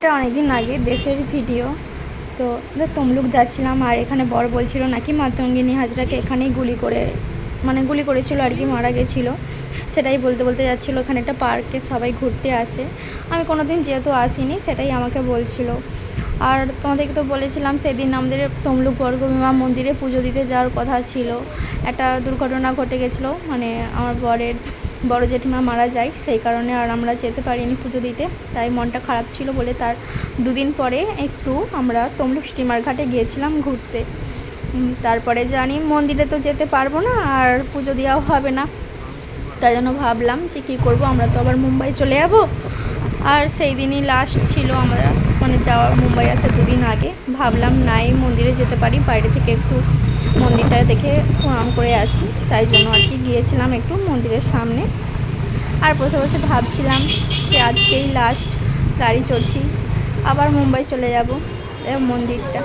এটা অনেকদিন আগে দেশের ভিডিও। তো তমলুক যাচ্ছিলাম, আর এখানে বর বলছিল নাকি মাতঙ্গিনী হাজরাকে এখানেই গুলি করেছিল আর কি, মারা গেছিলো। সেটাই বলতে বলতে যাচ্ছিলো। এখানে একটা পার্কে সবাই ঘুরতে আসে, আমি কোনো দিন যেহেতু আসিনি, সেটাই আমাকে বলছিল। আর তোমাদেরকে তো বলেছিলাম সেদিন আমাদের তমলুক বর্গভীমা মন্দিরে পুজো দিতে যাওয়ার কথা ছিল। একটা দুর্ঘটনা ঘটে গেছিলো, মানে আমার বড় জেঠিমা মারা যায়, সেই কারণে আর আমরা যেতে পারিনি পুজো দিতে। তাই মনটা খারাপ ছিল বলে তার দুদিন পরে একটু আমরা তমলুক স্টিমার ঘাটে গিয়েছিলাম ঘুরতে। তারপরে জানি মন্দিরে তো যেতে পারবো না, আর পুজো দেওয়াও হবে না। তাই জন্য ভাবলাম যে কী করবো, আমরা তো আবার মুম্বাই চলে যাবো। আর সেই দিনই লাস্ট ছিল আমরা যাওয়া, মুম্বাই আসার দুদিন আগে ভাবলাম নাই মন্দিরে যেতে পারি, বাইরে থেকে একটু মন্দিরটা দেখে প্রণাম করে আসি। তাই জন্য আর কি গিয়েছিলাম একটু মন্দিরের সামনে। আর বসে বসে ভাবছিলাম যে আজকেই লাস্ট, গাড়ি চড়ছি, আবার মুম্বাই চলে যাব মন্দিরটা।